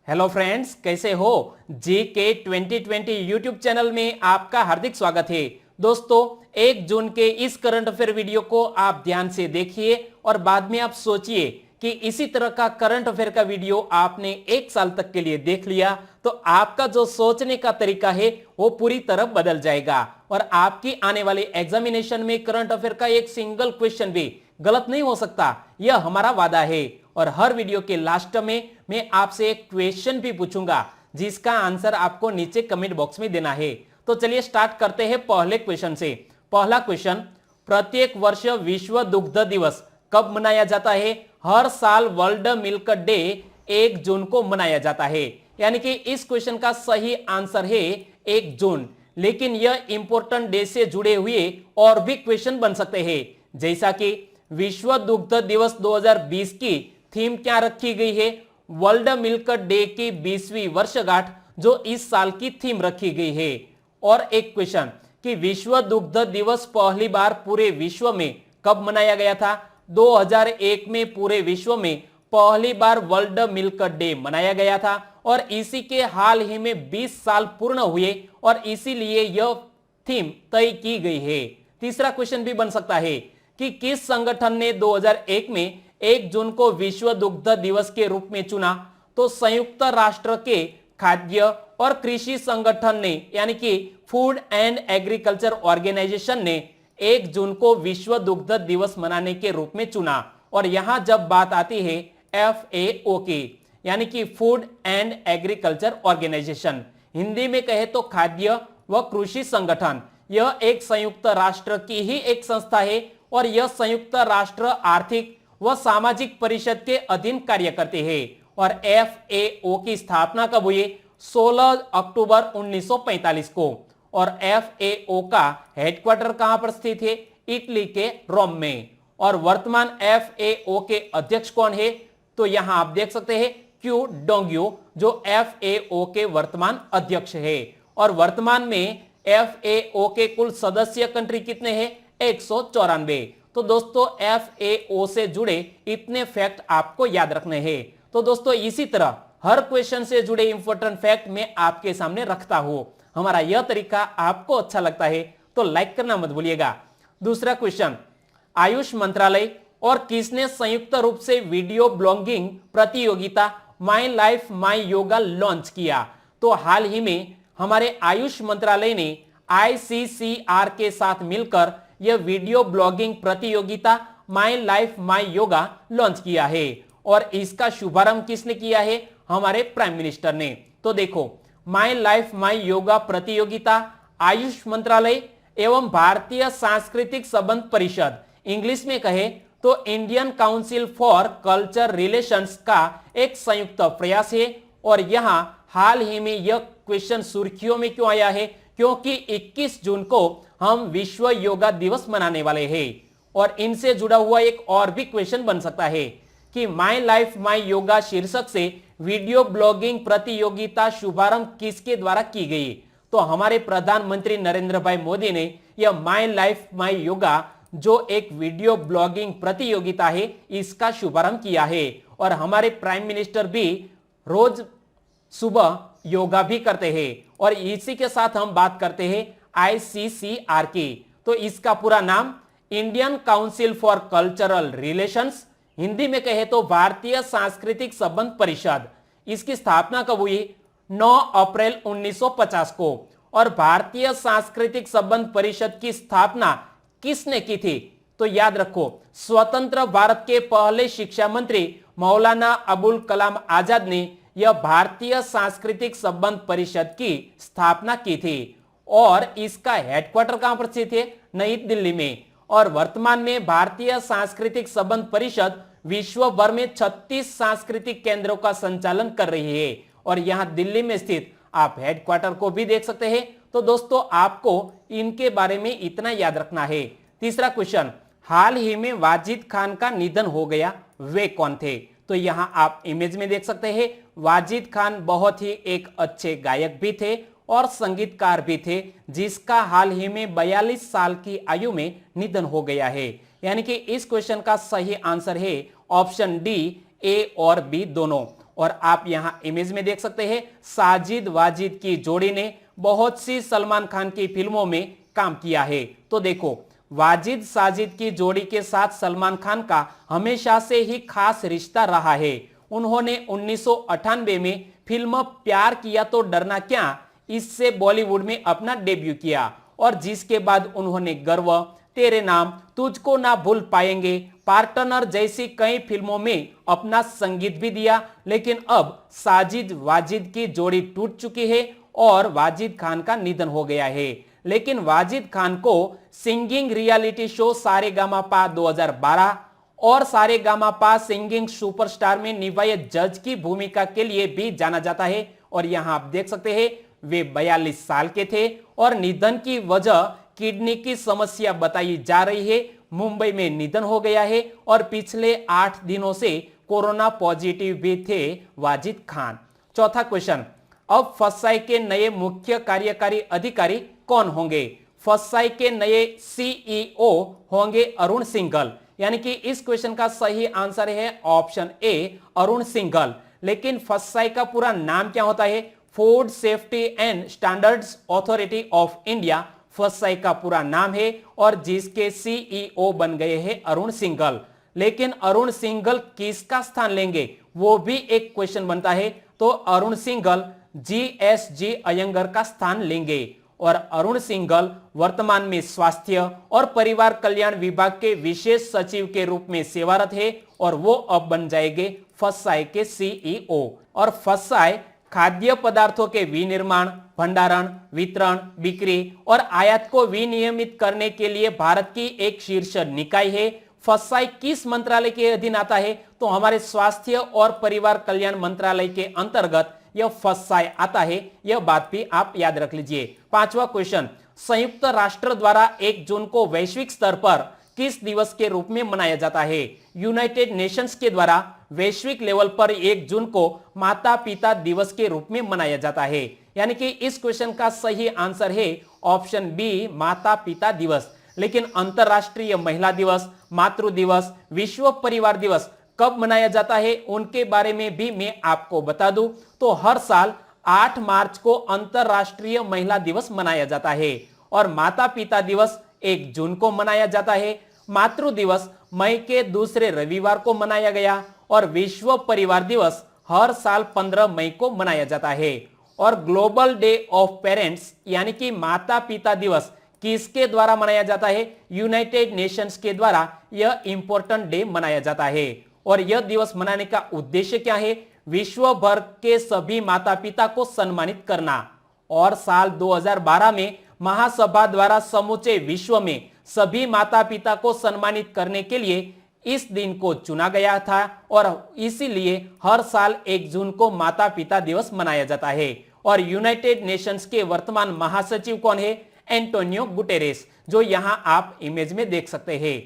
Hello friends, कैसे हो। GK 2020 YouTube channel में आपका हार्दिक स्वागत है। दोस्तों, 1 जून के इस करंट अफेयर वीडियो को आप ध्यान से देखिए और बाद में आप सोचिए कि इसी तरह का करंट अफेयर का वीडियो आपने 1 साल तक के लिए देख लिया तो आपका जो सोचने का तरीका है वो पूरी तरह बदल जाएगा और आपकी आने वाले एग्जामिनेशन में करंट अफेयर का एक सिंगल क्वेश्चन भी गलत नहीं हो सकता, यह हमारा वादा है। और हर वीडियो के लास्ट में मैं आपसे एक क्वेश्चन भी पूछूंगा जिसका आंसर आपको नीचे कमेंट बॉक्स में देना है। तो चलिए स्टार्ट करते हैं पहले क्वेश्चन से। पहला क्वेश्चन, प्रत्येक वर्ष विश्व दुग्ध दिवस कब मनाया जाता है। हर साल वर्ल्ड मिल्क डे 1 जून को मनाया जाता है, यानी कि इस क्वेश्चन का सही आंसर है 1 जून। लेकिन यह इंपॉर्टेंट डे से जुड़े हुए और भी क्वेश्चन बन सकते हैं, जैसा कि विश्व दुग्ध दिवस 2020 की थीम क्या रखी गई है। वर्ल्ड मिल्क डे की 20वीं वर्षगांठ जो इस साल की थीम रखी गई है। और एक क्वेश्चन कि विश्व दुग्ध दिवस पहली बार पूरे विश्व में कब मनाया गया था। 2001 में पूरे विश्व में पहली बार वर्ल्ड मिल्क डे मनाया गया था और इसी के हाल ही में 20 साल पूर्ण हुए और इसीलिए यह थीम तय की गई है। तीसरा क्वेश्चन भी बन सकता है कि किस संगठन ने 2001 में 1 जून को विश्व दुग्ध दिवस के रूप में चुना। तो संयुक्त राष्ट्र के खाद्य और कृषि संगठन ने, यानी कि फूड एंड एग्रीकल्चर ऑर्गेनाइजेशन ने 1 जून को विश्व दुग्ध दिवस मनाने के रूप में चुना। और यहां जब बात आती है FAO की, यानी कि food and agriculture organisation, Hindi में कहे तो खाद्य व कृषि संगठन, यह एक संयुक्त राष्ट्र की ही एक संस्था है और यह संयुक्त राष्ट्र आर्थिक व सामाजिक परिषद के अधीन कार्य करते हैं। और FAO की स्थापना कब हुई? 16 अक्टूबर 1945 को। और FAO का हेडक्वार्टर कहां पर स्थित है? इटली के रोम में। और वर्तमान FAO के अध्यक्ष कौन है? तो यहां आप देख सकते हैं क्यू डोंग्यू, जो FAO के वर्तमान अध्यक्ष है। और वर्तमान में FAO के कुल सदस्य कंट्री कितने हैं? 194। तो दोस्तों, FAO से जुड़े इतने फैक्ट आपको याद रखने हैं। तो दोस्तों, इसी तरह हर क्वेश्चन से जुड़े इंपॉर्टेंट फैक्ट मैं आपके सामने रखता हूं। हमारा यह तरीका आपको अच्छा लगता है तो लाइक करना मत भूलिएगा। दूसरा क्वेश्चन, आयुष मंत्रालय और किसने संयुक्त रूप से वीडियो ब्लॉगिंग प्रतियोगिता my life my yoga launch किया। तो हाल ही में हमारे आयुष मंत्रालय ने ICCR के साथ मिलकर यह वीडियो ब्लॉगिंग प्रतियोगिता my life my yoga launch किया है। और इसका शुभारंभ किसने किया है? हमारे प्राइम मिनिस्टर ने। तो देखो, माई लाइफ माई योगा प्रतियोगिता आयुष मंत्रालय एवं भारतीय सांस्कृतिक संबंध परिषद, इंग्लिश में कहे तो Indian council for culture relations का एक संयुक्त प्रयास है। और यहां हाल ही में यह क्वेश्चन सुर्खियों में क्यों आया है? क्योंकि 21 जून को हम विश्व योगा दिवस मनाने वाले हैं। और इनसे जुड़ा हुआ एक और भी क्वेश्चन बन सकता है कि माई लाइफ माई योगा शीर्षक से वीडियो ब्लॉगिंग प्रतियोगिता शुभारंभ किसके द्वारा की गई। तो हमारे प्रधानमंत्री नरेंद्र भाई मोदी ने यह माई लाइफ माई योगा, जो एक वीडियो ब्लॉगिंग प्रतियोगिता है, इसका शुभारंभ किया है। और हमारे प्राइम मिनिस्टर भी रोज सुबह योगा भी करते हैं। और इसी के साथ हम बात करते हैं ICCR की। तो इसका पूरा नाम Indian council for cultural relations, Hindi में कहे तो भारतीय सांस्कृतिक संबंध परिषद। इसकी स्थापना कब हुई? 9 अप्रैल 1950 को। और भारतीय सांस्कृतिक संबंध परिषद की स्थापना किसने की थी? तो याद रखो, स्वतंत्र भारत के पहले शिक्षा मंत्री मौलाना अबुल कलाम आजाद ने यह भारतीय सांस्कृतिक संबंध परिषद की स्थापना की थी। और इसका हेडक्वार्टर कहां पर स्थित है? नई दिल्ली में। और वर्तमान में भारतीय सांस्कृतिक संबंध परिषद विश्व भर में 36 सांस्कृतिक केंद्रों का संचालन कर रही है। और यहां दिल्ली में स्थित आप हेडक्वार्टर को भी देख सकते हैं। तो दोस्तों, आपको इनके बारे में इतना याद रखना है। तीसरा क्वेश्चन, हाल ही में वाजिद खान का निधन हो गया, वे कौन थे? तो यहां आप इमेज में देख सकते हैं, वाजिद खान बहुत ही एक अच्छे गायक भी थे और संगीतकार भी थे, जिसका हाल ही में 42 साल की आयु में निधन हो गया है। यानी कि इस क्वेश्चन का सही आंसर है ऑप्शन डी, ए और बी दोनों। और आप यहां इमेज में देख सकते हैं साजिद वाजिद की जोड़ी ने बहुत सी सलमान खान की फिल्मों में काम किया है। तो देखो, वाजिद साजिद की जोड़ी के साथ सलमान खान का हमेशा से ही खास रिश्ता रहा है। उन्होंने 1998 में फिल्म प्यार किया तो डरना क्या इससे बॉलीवुड में अपना डेब्यू किया और जिसके बाद उन्होंने गर्व, तेरे नाम, तुझको ना भूल पाएंगे, पार्टनर जैसी कई फिल्मों में अपना संगीत भी दिया। लेकिन अब साजिद वाजिद की जोड़ी टूट चुकी है और वाजिद खान का निधन हो गया है। लेकिन वाजिद खान को सिंगिंग रियलिटी शो सारेगामापा 2012 और सारेगामापा सिंगिंग सुपरस्टार में निभाए जज की भूमिका के लिए भी जाना जाता है। और यहां आप देख सकते हैं वे 42 साल के थे और निधन की वजह किडनी की समस्या बताई जा रही है। मुंबई में निधन हो गया है और पिछले 8 दिनों से कोरोना पॉजिटिव भी थे वाजिद खान। चौथा क्वेश्चन, अब फसाई के नए मुख्य कार्यकारी अधिकारी कौन होंगे? फसाई के नए सीईओ होंगे अरुण सिंघल, यानी कि इस क्वेश्चन का सही आंसर है ऑप्शन ए अरुण सिंघल। लेकिन फसाई का पूरा नाम क्या होता है? Food safety and standards authority of India फसाई का पूरा नाम है और जिसके सीईओ बन गए हैं अरुण सिंघल। लेकिन अरुण सिंघल किसका स्थान लेंगे वो भी एक क्वेश्चन बनता है। तो अरुण सिंघल जीएसजी अयंगर का स्थान लेंगे और अरुण सिंघल वर्तमान में स्वास्थ्य और परिवार कल्याण विभाग के विशेष सचिव के रूप में सेवारत है और वो अब बन जाएंगे फसाई के सीईओ। और फसाई खाद्य पदार्थों के विनिर्माण, भंडारण, वितरण, बिक्री और आयात को विनियमित करने के लिए भारत की एक शीर्ष निकाय है। फसाई किस मंत्रालय के अधीन आता है? तो हमारे स्वास्थ्य और परिवार कल्याण मंत्रालय के अंतर्गत यह फसाई आता है। यह बात भी आप याद रख लीजिए। पांचवा क्वेश्चन, संयुक्त राष्ट्र द्वारा 1 जून को वैश्विक स्तर पर किस दिवस के रूप में मनाया जाता है? यूनाइटेड नेशंस के द्वारा वैश्विक लेवल पर 1 जून को माता पिता दिवस के रूप में मनाया जाता है। यानी कि इस क्वेश्चन का सही आंसर है ऑप्शन बी माता पिता दिवस। लेकिन अंतरराष्ट्रीय महिला दिवस, मातृ दिवस, विश्व परिवार दिवस कब मनाया जाता है उनके बारे में भी मैं आपको बता दूं। तो हर साल 8 मार्च को अंतरराष्ट्रीय महिला दिवस मनाया जाता है और माता पिता दिवस 1 जून को मनाया जाता है। मातृ दिवस मई के दूसरे रविवार को मनाया गया और विश्व परिवार दिवस हर साल 15 मई को मनाया जाता है। और ग्लोबल डे ऑफ पेरेंट्स यानी कि माता पिता दिवस किसके द्वारा मनाया जाता है? यूनाइटेड नेशंस के द्वारा यह इंपॉर्टेंट डे मनाया जाता है। और यह दिवस मनाने का उद्देश्य क्या है? विश्व भर के सभी माता पिता को सम्मानित करना। और साल 2012 में महासभा द्वारा समूचे विश्व में सभी माता पिता को सम्मानित करने के लिए इस दिन को चुना गया था और इसीलिए हर साल 1 जून को माता पिता दिवस मनाया जाता है। और यूनाइटेड नेशंस के वर्तमान महासचिव कौन है? एंटोनियो गुटेरेस, जो यहां आप इमेज में देख सकते हैं।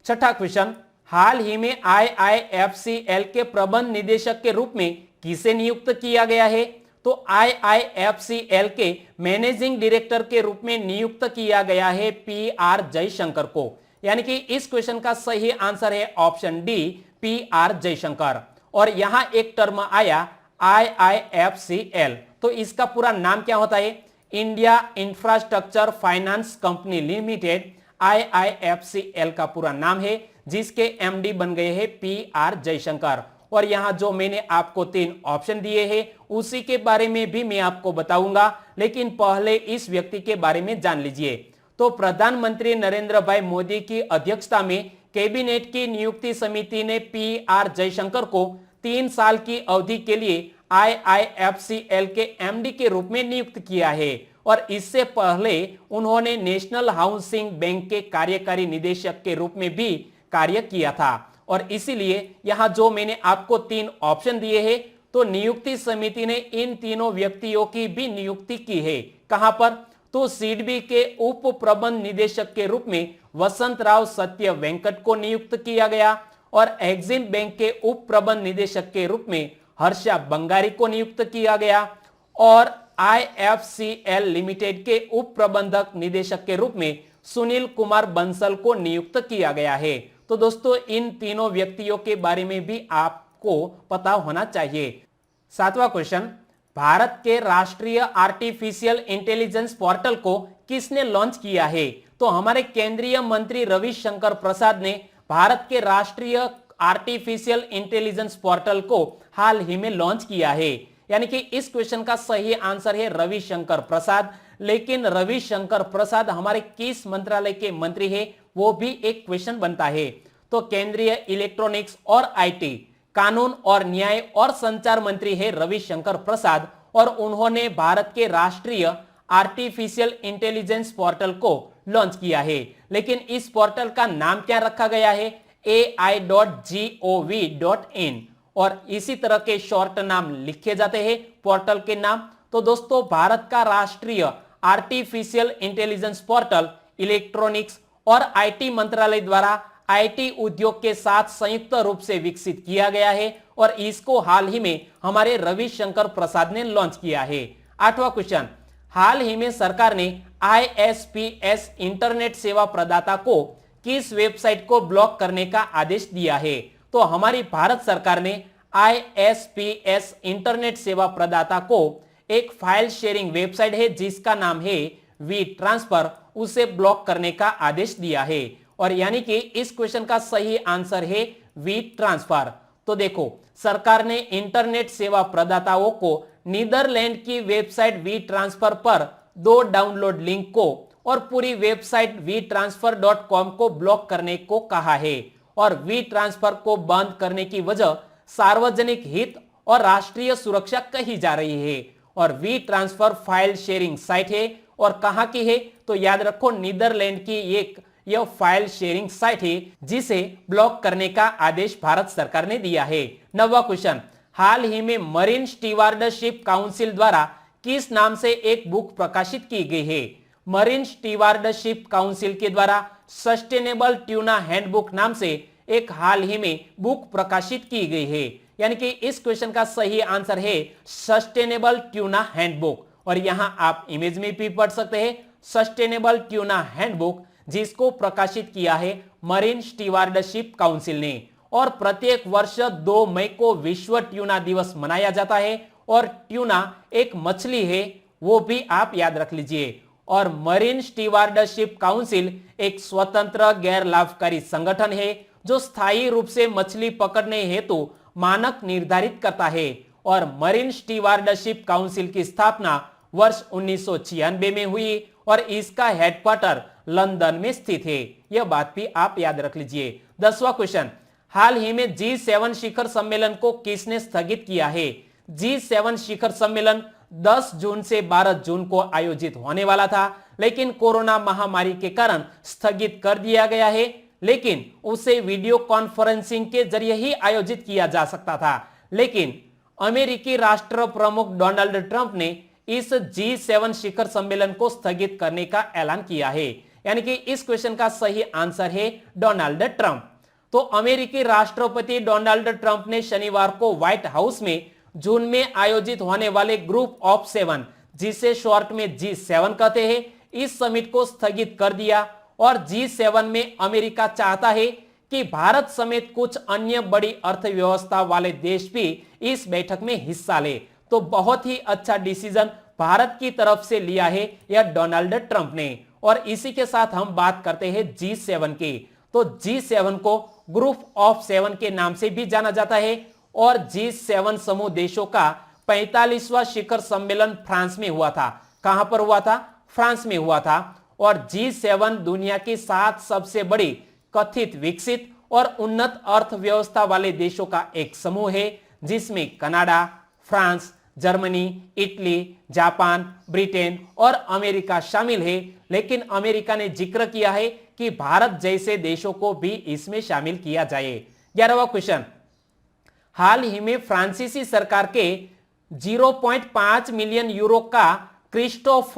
छठा क्वेश्चन, हाल ही में आईआईएफसीएल के प्रबंध निदेशक के रूप में किसे नियुक्त किया गया है? तो आईआईएफसीएल के मैनेजिंग डायरेक्टर के रूप में नियुक्त किया गया है पीआर जयशंकर को। यानी कि इस क्वेश्चन का सही आंसर है ऑप्शन डी पीआर जयशंकर। और यहां एक टर्म आया आईआईएफसीएल, तो इसका पूरा नाम क्या होता है? India infrastructure finance company limited IIFCL का पूरा नाम है, जिसके एमडी बन गए हैं पीआर जयशंकर। और यहां जो मैंने आपको 3 ऑप्शन दिए हैं उसी के बारे में भी मैं आपको बताऊंगा, लेकिन पहले इस व्यक्ति के बारे में जान लीजिए। तो प्रधानमंत्री नरेंद्र भाई मोदी की अध्यक्षता में कैबिनेट की नियुक्ति समिति ने पीआर जयशंकर को 3 साल की अवधि के लिए आईआईएफसीएल के एमडी के रूप में नियुक्त किया है। और इससे पहले उन्होंने नेशनल हाउसिंग बैंक के कार्यकारी निदेशक के रूप में भी कार्य किया था। और इसीलिए यहां जो मैंने आपको 3 ऑप्शन दिए हैं, तो नियुक्ति समिति ने इन तीनों व्यक्तियों की भी नियुक्ति की है। कहां पर? तो सिडबी के उप प्रबंध निदेशक के रूप में वसंत राव सत्य वेंकट को नियुक्त किया गया और एक्सिम बैंक के उप प्रबंध निदेशक के रूप में हर्षा बंगारी को नियुक्त किया गया और आईएफसीएल लिमिटेड के उप प्रबंधक निदेशक के रूप में सुनील कुमार बंसल को नियुक्त किया गया है। तो दोस्तों इन तीनों व्यक्तियों के बारे में भी आपको पता होना चाहिए। 7वां क्वेश्चन, भारत के राष्ट्रीय आर्टिफिशियल इंटेलिजेंस पोर्टल को किसने लॉन्च किया है? तो हमारे केंद्रीय मंत्री रविशंकर प्रसाद ने भारत के राष्ट्रीय आर्टिफिशियल इंटेलिजेंस पोर्टल को हाल ही में लॉन्च किया है। यानी कि इस क्वेश्चन का सही आंसर है रविशंकर प्रसाद। लेकिन रविशंकर प्रसाद हमारे किस मंत्रालय के मंत्री है, वो भी एक क्वेश्चन बनता है। तो केंद्रीय इलेक्ट्रॉनिक्स और आईटी, कानून और न्याय और संचार मंत्री है रविशंकर प्रसाद, और उन्होंने भारत के राष्ट्रीय आर्टिफिशियल इंटेलिजेंस पोर्टल को लॉन्च किया है। लेकिन इस पोर्टल का नाम क्या रखा गया है? AI.gov.in, और इसी तरह के शॉर्ट नाम लिखे जाते हैं पोर्टल के नाम। तो दोस्तों, भारत का राष्ट्रीय आर्टिफिशियल इंटेलिजेंस पोर्टल इलेक्ट्रॉनिक्स और आईटी मंत्रालय द्वारा आईटी उद्योग के साथ संयुक्त रूप से विकसित किया गया है, और इसको हाल ही में हमारे रविशंकर प्रसाद ने लॉन्च किया है। 8वां क्वेश्चन, हाल ही में सरकार ने ISPS इंटरनेट सेवा प्रदाता को किस वेबसाइट को ब्लॉक करने का आदेश दिया है? तो हमारी भारत सरकार ने ISPS इंटरनेट सेवा प्रदाता को एक फाइल शेयरिंग वेबसाइट है जिसका नाम है वी ट्रांसफर, उसे ब्लॉक करने का आदेश दिया है। और यानी कि इस क्वेश्चन का सही आंसर है वी ट्रांसफर। तो देखो, सरकार ने इंटरनेट सेवा प्रदाताओं को नीदरलैंड की वेबसाइट वी ट्रांसफर पर 2 डाउनलोड लिंक को और पूरी वेबसाइट vtransfer.com को ब्लॉक करने को कहा है। और वी ट्रांसफर को बंद करने की वजह सार्वजनिक हित और राष्ट्रीय सुरक्षा कही जा रही है। और WeTransfer file sharing site है, और कहां की है? तो याद रखो, नीदरलैंड की यह फाइल शेयरिंग साइट है जिसे ब्लॉक करने का आदेश भारत सरकार ने दिया है। 9वां क्वेश्चन, हाल ही में मरीन स्टीवार्डशिप काउंसिल द्वारा किस नाम से एक बुक प्रकाशित की गई है? मरीन स्टीवार्डशिप काउंसिल के द्वारा सस्टेनेबल ट्यूना हैंडबुक नाम से एक हाल ही में बुक प्रकाशित की गई है। यानी कि इस क्वेश्चन का सही आंसर है सस्टेनेबल ट्यूना हैंडबुक। और यहां आप इमेज में भी पढ़ सकते हैं सस्टेनेबल ट्यूना हैंडबुक, जिसको प्रकाशित किया है मरीन स्टीवार्डशिप काउंसिल ने। और प्रत्येक वर्ष 2 मई को विश्व ट्यूना दिवस मनाया जाता है, और ट्यूना एक मछली है, वो भी आप याद रख लीजिए। और मरीन स्टीवार्डशिप काउंसिल एक स्वतंत्र गैर लाभकारी संगठन है जो स्थायी रूप से मछली पकड़ने हेतु मानक निर्धारित करता है। और मरीन स्टीवार्डशिप काउंसिल की स्थापना वर्ष 1996 में हुई, और इसका हेडक्वार्टर लंदन में स्थित है। यह बात भी आप याद रख लीजिए। 10वां क्वेश्चन, हाल ही में G7 शिखर सम्मेलन को किसने स्थगित किया है? G7 शिखर सम्मेलन 10 जून से 12 जून को आयोजित होने वाला था, लेकिन कोरोना महामारी के कारण स्थगित कर दिया गया है। लेकिन उसे वीडियो कॉन्फ्रेंसिंग के जरिए ही आयोजित किया जा सकता था। लेकिन अमेरिकी राष्ट्र प्रमुख डोनाल्ड ट्रंप ने इस G7 शिखर सम्मेलन को स्थगित करने का ऐलान किया है। यानी कि इस क्वेश्चन का सही आंसर है डोनाल्ड ट्रंप। तो अमेरिकी राष्ट्रपति डोनाल्ड ट्रंप ने शनिवार को व्हाइट हाउस में जून में आयोजित होने वाले ग्रुप ऑफ 7, जिसे शॉर्ट में G7 कहते हैं, इस समिट को स्थगित कर दिया। और G7 में अमेरिका चाहता है कि भारत समेत कुछ अन्य बड़ी अर्थव्यवस्था वाले देश भी इस बैठक में हिस्सा ले। तो बहुत ही अच्छा डिसीजन भारत की तरफ से लिया है यह डोनाल्ड ट्रंप ने। और इसी के साथ हम बात करते हैं G7 की। तो G7 को ग्रुप ऑफ 7 के नाम से भी जाना जाता है, और G7 समूह देशों का 45वां शिखर सम्मेलन फ्रांस में हुआ था। कहां पर हुआ था? फ्रांस में हुआ था। और G7 दुनिया की 7 सबसे बड़ी कथित विकसित और उन्नत अर्थव्यवस्था वाले देशों का एक समूह है, जिसमें Canada, France, Germany, Italy, Japan, Britain और अमेरिका शामिल है। लेकिन अमेरिका ने जिक्र किया है कि भारत जैसे देशों को भी इसमें शामिल किया जाए। 11वां क्वेश्चन, हाल ही में फ्रांसीसी सरकार के 0.5 मिलियन यूरो का क्रिस्टोफ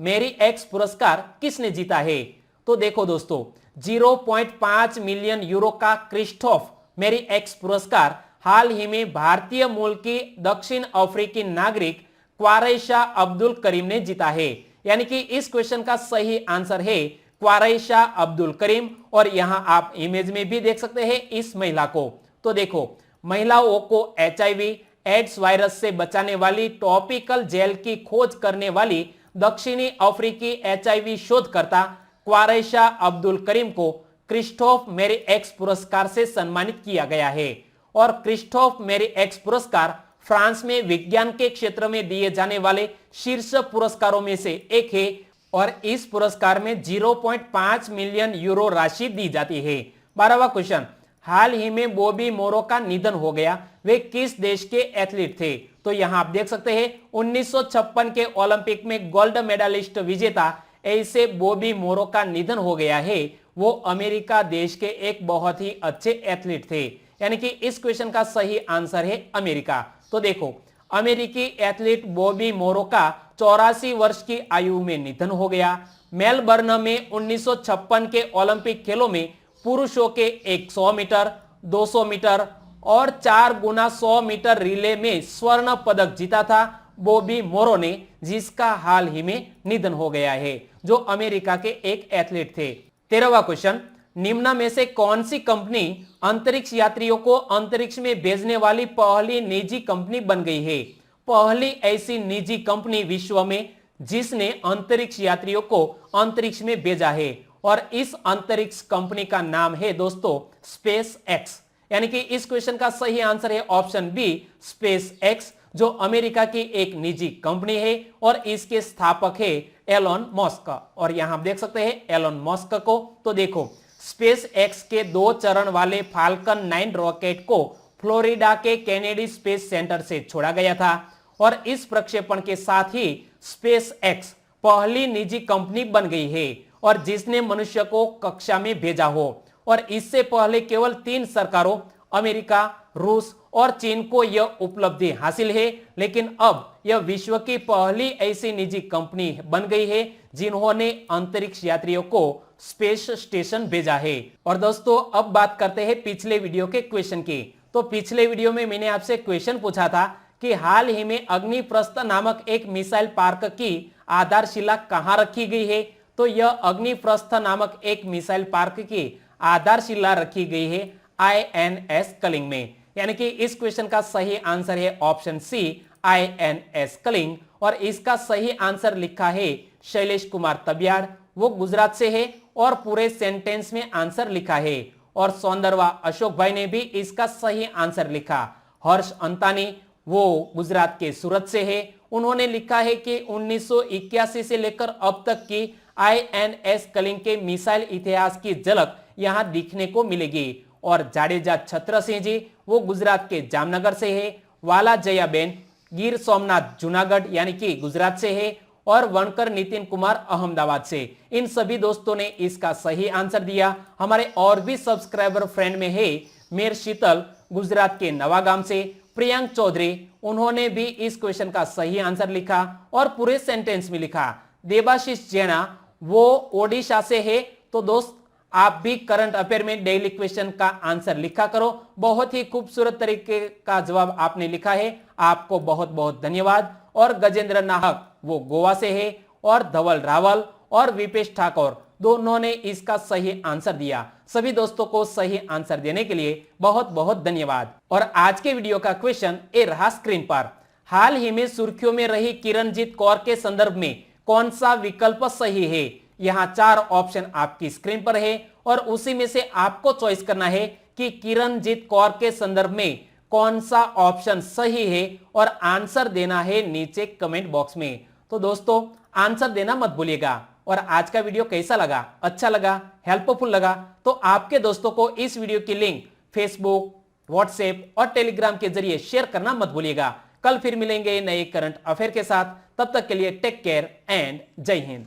मेरी एक्स पुरस्कार किसने जीता है? तो देखो दोस्तों, 0.5 मिलियन यूरो का क्रिस्टोफ मेरी एक्स पुरस्कार हाल ही में भारतीय मूल की दक्षिण अफ्रीकी नागरिक क्वारैशा अब्दुल करीम ने जीता है। यानी कि इस क्वेश्चन का सही आंसर है क्वारैशा अब्दुल करीम। और यहां आप इमेज में भी देख सकते हैं इस महिला को। तो देखो, महिलाओं को HIV, एड्स वायरस से बचाने वाली टॉपिकल जेल की खोज करने वाली दक्षिणी अफ्रीकी एचआईवी शोधकर्ता क्वारैशा अब्दुल करीम को क्रिस्टोफ मेरी एक्स पुरस्कार से सम्मानित किया गया है। और क्रिस्टोफ मेरी एक्स पुरस्कार फ्रांस में विज्ञान के क्षेत्र में दिए जाने वाले शीर्ष पुरस्कारों में से एक है और इस पुरस्कार में 0.5 मिलियन यूरो राशि दी जाती है। 12वां क्वेश्चन, हाल ही में बॉबी मोरो का निधन हो गया, वे किस देश के एथलीट थे? तो यहां आप देख सकते हैं 1956 के ओलंपिक में गोल्ड मेडलिस्ट विजेता ऐसे बॉबी मोरो का निधन हो गया है। वो अमेरिका देश के एक बहुत ही अच्छे एथलीट थे, यानी कि इस क्वेश्चन का सही आंसर है अमेरिका। तो देखो, अमेरिकी एथलीट बॉबी मोरो का 84 वर्ष की आयु में निधन हो गया। मेलबर्न में 1956 के ओलंपिक खेलों में पुरुषों के 100 मीटर, 200 मीटर और 4 गुना 100 मीटर रिले में स्वर्ण पदक जीता था बॉबी मोरो ने, जिसका हाल ही में निधन हो गया है, जो अमेरिका के एक एथलीट थे। 13वां क्वेश्चन, निम्न में से कौन सी कंपनी अंतरिक्ष यात्रियों को अंतरिक्ष में भेजने वाली पहली निजी कंपनी बन गई है? पहली ऐसी निजी कंपनी विश्व में जिसने अंतरिक्ष यात्रियों को अंतरिक्ष में भेजा है, और इस अंतरिक्ष कंपनी का नाम है दोस्तों स्पेस एक्स। यानी कि इस क्वेश्चन का सही आंसर है ऑप्शन बी, स्पेस एक्स, जो अमेरिका की एक निजी कंपनी है और इसके स्थापक है एलोन मस्क। और यहां आप देख सकते हैं एलोन मस्क को। तो देखो, स्पेस एक्स के 2 चरण वाले फाल्कन 9 रॉकेट को फ्लोरिडा के केनेडी स्पेस सेंटर से छोड़ा गया था और इस प्रक्षेपण के साथ ही स्पेस एक्स पहली निजी कंपनी बन गई है और जिसने मनुष्य को कक्षा में भेजा हो। और इससे पहले केवल 3 सरकारों अमेरिका, रूस और चीन को यह उपलब्धि हासिल है, लेकिन अब यह विश्व की पहली ऐसी निजी कंपनी बन गई है जिन्होंने अंतरिक्ष यात्रियों को स्पेस स्टेशन भेजा है। और दोस्तों, अब बात करते हैं पिछले वीडियो के क्वेश्चन की। तो पिछले वीडियो में मैंने आपसे क्वेश्चन पूछा था कि हाल ही में अग्निप्रस्थ नामक एक मिसाइल पार्क की आधारशिला कहां रखी गई है? तो यह अग्निप्रस्थ नामक एक मिसाइल पार्क की आधारशिला रखी गई है INS कलिंग में। यानी कि इस क्वेश्चन का सही आंसर है ऑप्शन सी, INS कलिंग। और इसका सही आंसर लिखा है शैलेश कुमार तबियाड़, वो गुजरात से है और पूरे सेंटेंस में आंसर लिखा है। और सौंदरवा अशोक भाई ने भी इसका सही आंसर लिखा। हर्ष अंतानी, वो गुजरात के सूरत से है, उन्होंने लिखा है कि 1981 से लेकर अब तक की INS कलिंग के मिसाइल इतिहास की झलक यहां दिखने को मिलेगी। और जाडेजा छत्र सिंह जी, वो गुजरात के जामनगर से है। वाला जयाबेन गिर सोमनाथ जूनागढ़ यानी कि गुजरात से है। और वनकर नितिन कुमार अहमदाबाद से। इन सभी दोस्तों ने इसका सही आंसर दिया। हमारे और भी सब्सक्राइबर फ्रेंड में है मेर शीतल, गुजरात के नवागाम से। प्रियंक चौधरी, उन्होंने भी इस क्वेश्चन का सही आंसर लिखा और पूरे सेंटेंस में लिखा। देबाशीष जैना, वो ओडिशा से है। तो दोस्त, आप भी करंट अफेयर में डेली क्वेश्चन का आंसर लिखा करो। बहुत ही खूबसूरत तरीके का जवाब आपने लिखा है, आपको बहुत बहुत धन्यवाद। और गजेंद्र नाहक, वो गोवा से है। और धवल रावल और विपेश ठाकुर, दोनों ने इसका सही आंसर दिया। सभी दोस्तों को सही आंसर देने के लिए बहुत बहुत धन्यवाद। और आज के वीडियो का क्वेश्चन ए रहा स्क्रीन पर। हाल ही में सुर्खियों में रही किरणजीत कौर के संदर्भ में कौन सा विकल्प सही है? यहाँ 4 ऑप्शन आपकी स्क्रीन पर है और उसी में से आपको चॉइस करना है कि किरणजीत कौर के संदर्भ में कौन सा ऑप्शन सही है और आंसर देना है नीचे कमेंट बॉक्स में। तो दोस्तों, आंसर देना मत भूलिएगा। और आज का वीडियो कैसा लगा, अच्छा लगा, हेल्पफुल लगा, तो आपके दोस्तों को इस वीडियो की लिंक फेसबुक, व्हाट्सएप और टेलीग्राम के जरिए शेयर करना मत भूलिएगा। कल फिर मिलेंगे नए करंट अफेयर के साथ। तब तक के लिए टेक केयर एंड जय हिंद।